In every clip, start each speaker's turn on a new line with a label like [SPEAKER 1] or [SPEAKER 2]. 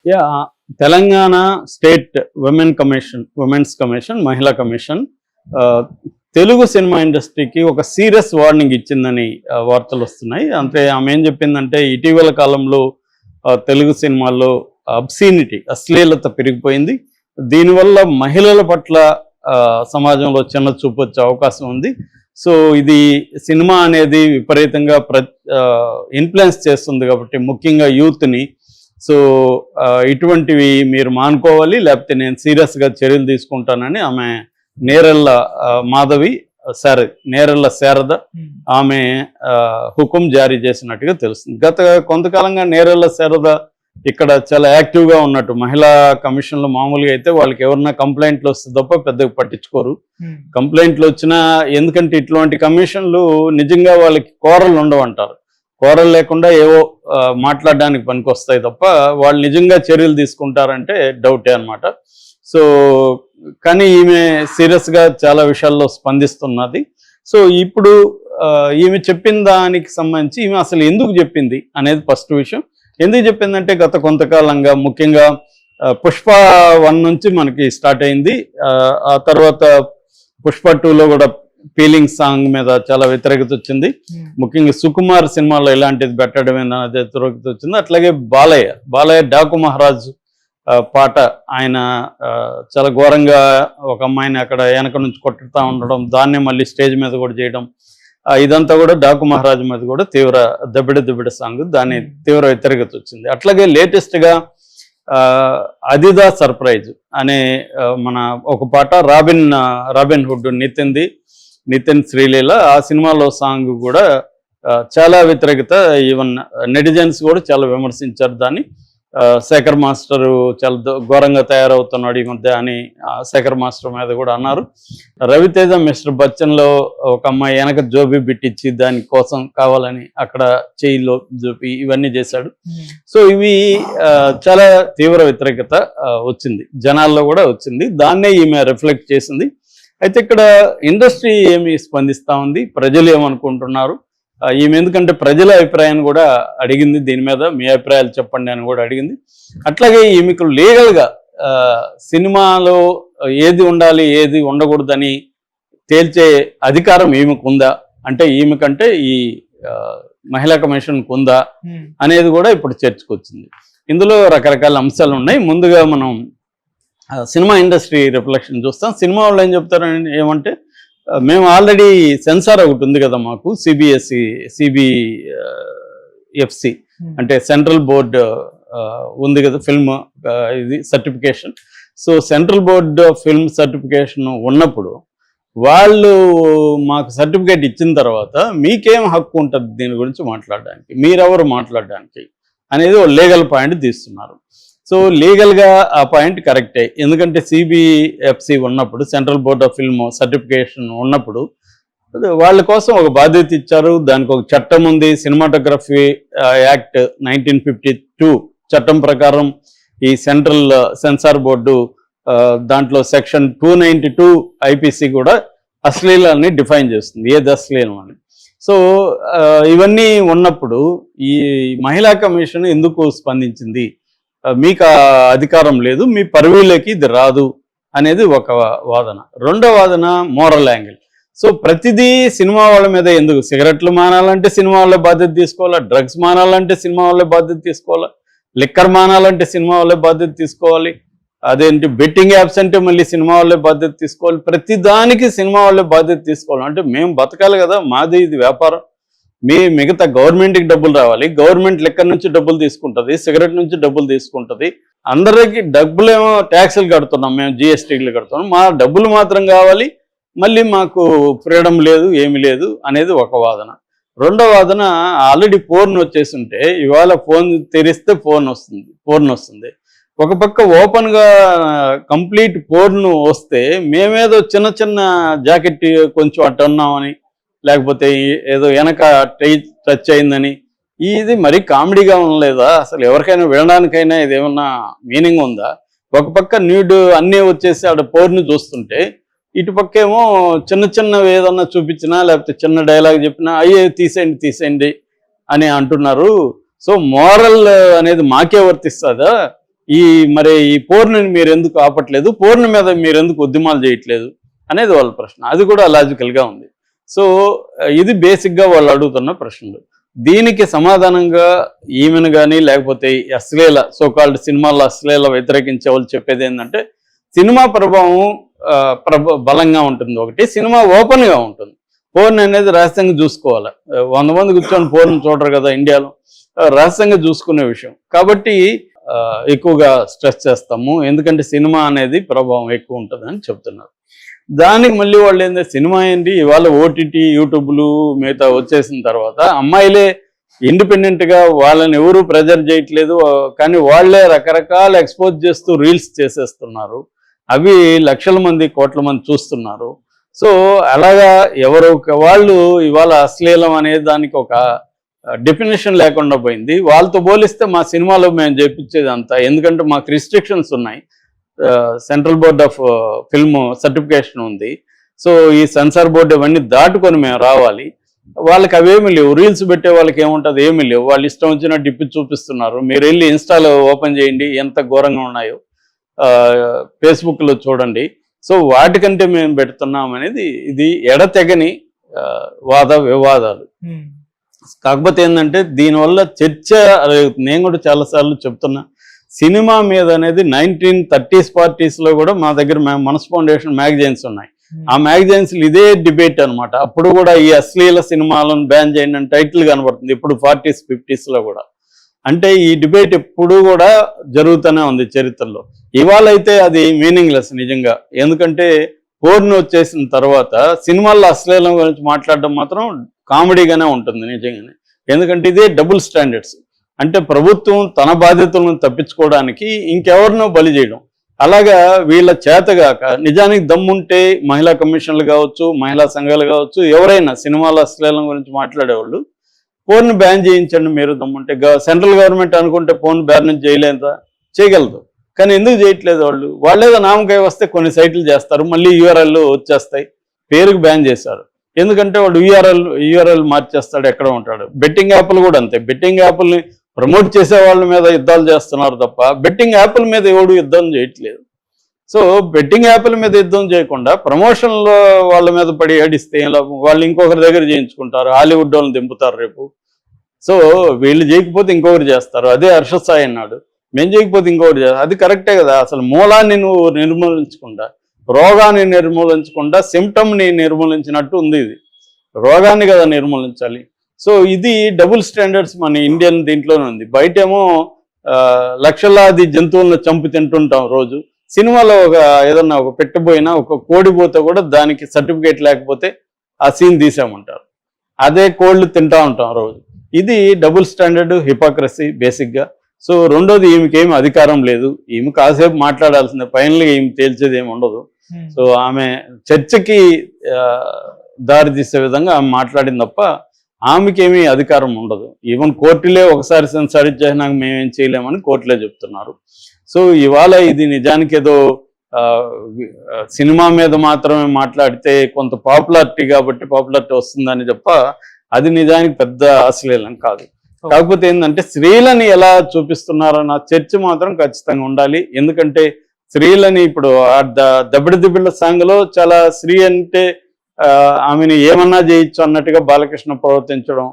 [SPEAKER 1] Yeah Telangana state women's commission మహిళా commission Telugu cinema ఇండస్ట్రీకి ఒక సీరియస్ వార్నింగ్ ఇచ్చిందని వార్తలు వస్తున్నాయి. అంటే ఆమె ఏం చెప్పిందంటే ఇటీవల కాలంలో తెలుగు సినిమాల్లో అశ్లీలత పెరిగిపోయింది. దీనివల్ల మహిళల పట్ల సమాజంలో చిన్న చూపు వచ్చే అవకాశం ఉంది. సో ఇది సినిమా అనేది విపరీతంగా ఇన్ఫ్లుయెన్స్ చేస్తుంది కాబట్టి ముఖ్యంగా యూత్ని. సో ఇటువంటివి మీరు మానుకోవాలి, లేకపోతే నేను సీరియస్గా చర్యలు తీసుకుంటానని ఆమె నేరెళ్ళ శారద ఆమె హుకుం జారీ చేసినట్టుగా తెలుస్తుంది. గత కొంతకాలంగా నేరెళ్ళ శారద ఇక్కడ చాలా యాక్టివ్గా ఉన్నట్టు. మహిళా కమిషన్లో మామూలుగా అయితే వాళ్ళకి ఎవరన్నా కంప్లైంట్లు వస్తే తప్ప పెద్దగా పట్టించుకోరు. కంప్లైంట్లు వచ్చినా, ఎందుకంటే ఇట్లాంటి కమిషన్లు నిజంగా వాళ్ళకి కోరలు ఉండవంటారు. కోరలు లేకుండా ఏవో మాట్లాడడానికి పనికొస్తాయి తప్ప వాళ్ళు నిజంగా చర్యలు తీసుకుంటారంటే డౌటే అనమాట. సో కానీ ఈమె సీరియస్గా చాలా విషయాల్లో స్పందిస్తున్నది. సో ఇప్పుడు ఈమె చెప్పిన దానికి సంబంధించి ఈమె అసలు ఎందుకు చెప్పింది అనేది ఫస్ట్ విషయం. ఎందుకు చెప్పిందంటే గత కొంతకాలంగా ముఖ్యంగా పుష్ప 1 నుంచి మనకి స్టార్ట్ అయింది. ఆ తర్వాత పుష్ప 2లో కూడా ఫీలింగ్ సాంగ్ మీద చాలా వ్యతిరేకత వచ్చింది. ముఖ్యంగా సుకుమార్ సినిమాలో ఇలాంటిది పెట్టడం అనేది వ్యతిరేకత వచ్చింది. అట్లాగే బాలయ్య డాకు మహారాజ్ పాట, ఆయన చాలా ఘోరంగా ఒక అమ్మాయిని అక్కడ వెనక నుంచి కొట్టుతా ఉండడం, దాన్నే మళ్ళీ స్టేజ్ మీద కూడా చేయడం, ఇదంతా కూడా డాకు మహారాజ్ మీద కూడా తీవ్ర దెబ్బడి సాంగ్, దాని తీవ్ర వ్యతిరేకత వచ్చింది. అట్లాగే లేటెస్ట్గా అదిదా సర్ప్రైజ్ అనే మన ఒక పాట రాబిన్ హుడ్ నితిన్ శ్రీలీల, ఆ సినిమాలో సాంగ్ కూడా చాలా వ్యతిరేకత. ఈవెన్ నెటిజన్స్ కూడా చాలా విమర్శించారు దాన్ని. శేఖర్ మాస్టరు చాలా ఘోరంగా తయారవుతున్నాడు ఈ మధ్య అని శేఖర్ మాస్టర్ మీద కూడా అన్నారు. రవితేజ మిస్టర్ బచ్చన్లో ఒక అమ్మాయి వెనక జోబీ బిట్టించి దాని కోసం కావాలని అక్కడ చేయిలో జోబి ఇవన్నీ చేశాడు. సో ఇవి చాలా తీవ్ర వ్యతిరేకత వచ్చింది, జనాల్లో కూడా వచ్చింది. దాన్నే ఈమె రిఫ్లెక్ట్ చేసింది. అయితే ఇక్కడ ఇండస్ట్రీ ఏమి స్పందిస్తూ ఉంది, ప్రజలు ఏమనుకుంటున్నారు, ఈమె ఎందుకంటే ప్రజల అభిప్రాయాన్ని కూడా అడిగింది, దీని మీద మీ అభిప్రాయాలు చెప్పండి అని కూడా అడిగింది. అట్లాగే ఈమెకు లీగల్గా సినిమాలో ఏది ఉండాలి ఏది ఉండకూడదని తేల్చే అధికారం ఈమెకు ఉందా, అంటే ఈమెకంటే ఈ మహిళా కమిషన్కు ఉందా అనేది కూడా ఇప్పుడు చర్చకు వచ్చింది. ఇందులో రకరకాల అంశాలు ఉన్నాయి. ముందుగా మనం సినిమా ఇండస్ట్రీ రిఫ్లెక్షన్ చూస్తాం. సినిమా వాళ్ళు ఏం చెప్తారని ఏమంటే, మేము ఆల్రెడీ సెన్సార్ ఒకటి ఉంది కదా మాకు, సిబిఎఫ్సి అంటే సెంట్రల్ బోర్డ్ ఉంది కదా ఫిల్మ్ ఇది certification. So central board film certification ఉన్నప్పుడు వాళ్ళు మాకు సర్టిఫికేట్ ఇచ్చిన తర్వాత మీకేం హక్కు ఉంటుంది దీని గురించి మాట్లాడడానికి, మీరెవరు మాట్లాడడానికి అనేది ఒక లీగల్ పాయింట్ తీస్తున్నారు. సో లీగల్గా ఆ పాయింట్ కరెక్టే. ఎందుకంటే సిబిఎఫ్సి ఉన్నప్పుడు, central board of film certification ఉన్నప్పుడు వాళ్ళ కోసం ఒక బాధ్యత ఇచ్చారు. దానికి ఒక చట్టం ఉంది, సినిమాటోగ్రఫీ యాక్ట్ 1952 చట్టం ప్రకారం ఈ సెంట్రల్ సెన్సార్ బోర్డు దాంట్లో సెక్షన్ 292 ఐపీసీ కూడా అశ్లీలాన్ని డిఫైన్ చేస్తుంది, ఏది అశ్లీలం అని. సో ఇవన్నీ ఉన్నప్పుడు ఈ మహిళా కమిషన్ ఎందుకు స్పందించింది, మీకు అధికారం లేదు, మీ పరివిలోకి ఇది రాదు అనేది ఒక వాదన. రెండో వాదన మోరల్ యాంగిల్. సో ప్రతిదీ సినిమా వాళ్ళ మీద ఎందుకు, సిగరెట్లు మానాలంటే సినిమా వాళ్ళే బాధ్యత తీసుకోవాలా, డ్రగ్స్ మానాలంటే సినిమా వాళ్ళే బాధ్యత తీసుకోవాలా, లిక్కర్ మానాలంటే సినిమా వాళ్ళే బాధ్యత తీసుకోవాలి, అదేంటి బెట్టింగ్ యాప్స్ అంటే మళ్ళీ సినిమా వాళ్ళే బాధ్యత తీసుకోవాలి, ప్రతిదానికి సినిమా వాళ్ళే బాధ్యత తీసుకోవాలి. అంటే మేము బతకాలి కదా, మాది ఇది వ్యాపారం, మిగతా గవర్నమెంట్కి డబ్బులు రావాలి, గవర్నమెంట్ లిక్కర్ నుంచి డబ్బులు తీసుకుంటుంది, సిగరెట్ నుంచి డబ్బులు తీసుకుంటుంది, అందరికీ డబ్బులేమో ట్యాక్సులు కడుతున్నాం, మేము జిఎస్టీలు కడుతున్నాం, మా డబ్బులు మాత్రం కావాలి, మళ్ళీ మాకు ఫ్రీడమ్ లేదు ఏమి లేదు అనేది ఒక వాదన. రెండో వాదన, ఆల్రెడీ ఫోన్ వచ్చేసి ఉంటే ఇవాళ ఫోన్ తెరిస్తే ఫోన్ వస్తుంది, ఒక పక్క ఓపెన్గా కంప్లీట్ ఫోన్ వస్తే మేమేదో చిన్న జాకెట్ కొంచెం అట్టు ఉన్నామని, లేకపోతే ఏదో వెనక టచ్ అయిందని, ఇది మరీ కామెడీగా ఉండలేదా, అసలు ఎవరికైనా వినడానికైనా ఇది ఏమన్నా మీనింగ్ ఉందా? ఒక పక్క న్యూడ్ అన్నీ వచ్చేసి ఆడ పోర్ని చూస్తుంటే, ఇటు పక్క ఏమో చిన్నవి ఏదన్నా చూపించినా లేకపోతే చిన్న డైలాగ్ చెప్పినా అయ్యే తీసేయండి అని అంటున్నారు. సో మోరల్ అనేది మాకే వర్తిస్తుందా, మరి ఈ పోర్నుని మీరు ఎందుకు ఆపట్లేదు, పోర్ను మీద మీరు ఎందుకు ఉద్యమాలు చేయట్లేదు అనేది వాళ్ళ ప్రశ్న. అది కూడా లాజికల్గా ఉంది. సో ఇది బేసిక్గా వాళ్ళు అడుగుతున్న ప్రశ్నలు. దీనికి సమాధానంగా ఈమెను కానీ లేకపోతే అశ్లీల సోకాల్డ్ సినిమాల్లో అశ్లీల వ్యతిరేకించే వాళ్ళు చెప్పేది ఏంటంటే సినిమా ప్రభావం బలంగా ఉంటుంది. ఒకటి, సినిమా ఓపెన్గా ఉంటుంది. పోర్న్ అనేది రహస్యంగా చూసుకోవాలి. 100 మంది కూర్చొని పోర్న్ చూడరు కదా ఇండియాలో, రహస్యంగా చూసుకునే విషయం కాబట్టి ఎక్కువగా స్ట్రెస్ చేస్తాము, ఎందుకంటే సినిమా అనేది ప్రభావం ఎక్కువ ఉంటుందని చెప్తున్నారు. దానికి మళ్ళీ వాళ్ళు ఏంటంటే సినిమా ఏంటి, ఇవాళ ఓటీటీ యూట్యూబ్లు మిగతా వచ్చేసిన తర్వాత అమ్మాయిలే ఇండిపెండెంట్గా వాళ్ళని ఎవరు ప్రెజర్ చేయట్లేదు, కానీ వాళ్ళే రకరకాల ఎక్స్పోజ్ చేస్తూ రీల్స్ చేసేస్తున్నారు. అవి లక్షల మంది కోట్ల మంది చూస్తున్నారు. సో అలాగా ఎవరో వాళ్ళు ఇవాళ అశ్లీలం అనే దానికి ఒక డెఫినేషన్ లేకుండా పోయింది. వాళ్ళతో పోలిస్తే మా సినిమాలో మేము చేయించేది అంతా, ఎందుకంటే మాకు రిస్ట్రిక్షన్స్ ఉన్నాయి. Central board of film certification ఉంది. సో ఈ సెన్సార్ బోర్డు ఇవన్నీ దాటుకొని మేము రావాలి. వాళ్ళకి అవేమీ లేవు. రీల్స్ పెట్టే వాళ్ళకి ఏముంటుంది, ఏమీ లేవు. వాళ్ళు ఇష్టం వచ్చినట్టు ఇప్పి చూపిస్తున్నారు. మీరు వెళ్ళి ఇన్స్టాలో ఓపెన్ చేయండి, ఎంత ఘోరంగా ఉన్నాయో, ఫేస్బుక్లో చూడండి. సో వాటికంటే మేము పెడుతున్నాం అనేది ఇది ఎడతెగని వివాదాలు. కాకపోతే ఏంటంటే దీనివల్ల చర్చ, నేను కూడా చాలాసార్లు చెప్తున్నా, సినిమా మీద అనేది 1930s 40s కూడా మా దగ్గర మనస్ ఫౌండేషన్ మ్యాగజైన్స్ ఉన్నాయి. ఆ మ్యాగజైన్స్ ఇదే డిబేట్ అనమాట. అప్పుడు కూడా ఈ అశ్లీల సినిమాలను బ్యాన్ చేయండి అని టైటిల్ కనబడుతుంది. ఇప్పుడు 40s 50s కూడా. అంటే ఈ డిబేట్ ఎప్పుడు కూడా జరుగుతూనే ఉంది చరిత్రలో. ఇవాళ అయితే అది మీనింగ్లెస్ నిజంగా. ఎందుకంటే పోర్న్ వచ్చేసిన తర్వాత సినిమాల్లో అశ్లీలం గురించి మాట్లాడడం మాత్రం కామెడీగానే ఉంటుంది నిజంగానే. ఎందుకంటే ఇదే డబుల్ స్టాండర్డ్స్. అంటే ప్రభుత్వం తన బాధ్యతలను తప్పించుకోవడానికి ఇంకెవరినో బలి చేయడం. అలాగా వీళ్ళ చేతగాక నిజానికి దమ్ముంటే మహిళా కమిషన్లు కావచ్చు, మహిళా సంఘాలు కావచ్చు, ఎవరైనా సినిమాల అశ్లీలం గురించి మాట్లాడేవాళ్ళు పోర్న్ బ్యాన్ చేయించండి మీరు దమ్ముంటే. సెంట్రల్ గవర్నమెంట్ అనుకుంటే పోర్న్ బ్యాన్ చేయలేదా? చేయగలదు. కానీ ఎందుకు చేయట్లేదు వాళ్ళు? వాళ్ళేదో నామకాయ వస్తే కొన్ని సైట్లు చేస్తారు, మళ్ళీ యూఆర్ఎల్ వచ్చేస్తాయి, పేరుకు బ్యాన్ చేశారు. ఎందుకంటే వాడు యూఆర్ఎల్ మార్చేస్తాడు, ఎక్కడ ఉంటాడు. బెట్టింగ్ యాప్లు కూడా అంతే. బెట్టింగ్ యాప్ల్ని ప్రమోట్ చేసే వాళ్ళ మీద యుద్ధాలు చేస్తున్నారు తప్ప బెట్టింగ్ యాప్ల మీద ఎవడు యుద్ధం చేయట్లేదు. సో బెట్టింగ్ యాప్ల మీద యుద్ధం చేయకుండా ప్రమోషన్లో వాళ్ళ మీద పడి ఏడిస్తే వాళ్ళు ఇంకొకరి దగ్గర చేయించుకుంటారు, హాలీవుడ్ వాళ్ళని దింపుతారు రేపు. సో వీళ్ళు చేయకపోతే ఇంకొకరు చేస్తారు. అదే హర్షద్ సాయి అన్నాడు, మేము చేయకపోతే ఇంకొకటి చేస్తారు. అది కరెక్టే కదా. అసలు మూలాన్ని నువ్వు నిర్మూలించకుండా, రోగాన్ని నిర్మూలించకుండా సిమ్టమ్ని నిర్మూలించినట్టు ఉంది. ఇది రోగాన్ని కదా నిర్మూలించాలి. సో ఇది డబుల్ స్టాండర్డ్స్ మన ఇండియన్ దీంట్లోనే ఉంది. బయటేమో లక్షలాది జంతువులను చంపి తింటుంటాం రోజు. సినిమాలో ఏదన్నా ఒక పెట్టబోయినా ఒక కోడి పోతే కూడా దానికి సర్టిఫికేట్ లేకపోతే ఆ సీన్ తీసామంటారు. అదే కోళ్ళు తింటా ఉంటాం రోజు. ఇది డబుల్ స్టాండర్డ్, హిపోక్రసీ బేసిక్గా. సో రెండోది, ఈమెకేమి అధికారం లేదు, ఈమె కాసేపు మాట్లాడాల్సిందే, ఫైనల్గా ఈమె తేల్చేది ఏమి ఉండదు. సో ఆమె చర్చకి దారి తీసే విధంగా ఆమె మాట్లాడింది తప్ప ఆమెకేమీ అధికారం ఉండదు. ఈవెన్ కోర్టులే ఒకసారి సెన్సార్ ఇచ్చేసినాక మేమేం చేయలేమని కోర్టులే చెప్తున్నారు. సో ఇవాళ ఇది నిజానికి ఏదో సినిమా మీద మాత్రమే మాట్లాడితే కొంత పాపులారిటీ కాబట్టి పాపులారిటీ వస్తుందని తప్ప అది నిజానికి పెద్ద అశ్లీలం కాదు. కాకపోతే ఏంటంటే స్త్రీలని ఎలా చూపిస్తున్నారన్న చర్చ మాత్రం ఖచ్చితంగా ఉండాలి. ఎందుకంటే స్త్రీలని ఇప్పుడు దెబ్బడిదిబ్బిళ్ళ సాంగ్లో చాలా స్త్రీ అంటే ఆమెను ఏమన్నా చేయొచ్చు అన్నట్టుగా బాలకృష్ణ ప్రవర్తించడం,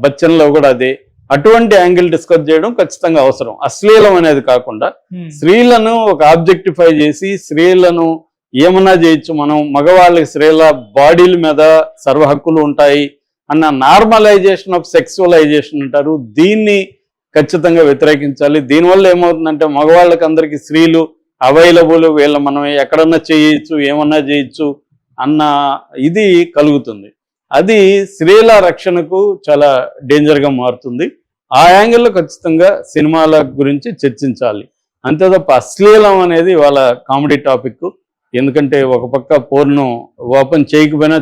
[SPEAKER 1] బచ్చన్లో కూడా అదే. అటువంటి యాంగిల్ డిస్కస్ చేయడం ఖచ్చితంగా అవసరం. అశ్లీలం అనేది కాకుండా స్త్రీలను ఒక ఆబ్జెక్టిఫై చేసి స్త్రీలను ఏమన్నా చేయొచ్చు, మనం మగవాళ్ళకి స్త్రీల బాడీల మీద సర్వ హక్కులు ఉంటాయి అన్న నార్మలైజేషన్ ఆఫ్ సెక్సువలైజేషన్ అంటారు. దీన్ని ఖచ్చితంగా వ్యతిరేకించాలి. దీనివల్ల ఏమవుతుందంటే మగవాళ్ళకి అందరికీ స్త్రీలు అవైలబుల్, వీళ్ళ మనం ఎక్కడన్నా చేయొచ్చు, ఏమన్నా చేయొచ్చు అన్న ఇది కలుగుతుంది. అది స్త్రీల రక్షణకు చాలా డేంజర్గా మారుతుంది. ఆ యాంగిల్లో ఖచ్చితంగా సినిమాల గురించి చర్చించాలి. అంతే తప్ప అశ్లీలం అనేది వాళ్ళ కామెడీ టాపిక్. ఎందుకంటే ఒక పక్క పోర్ను ఓపెన్ చేయకపోయినా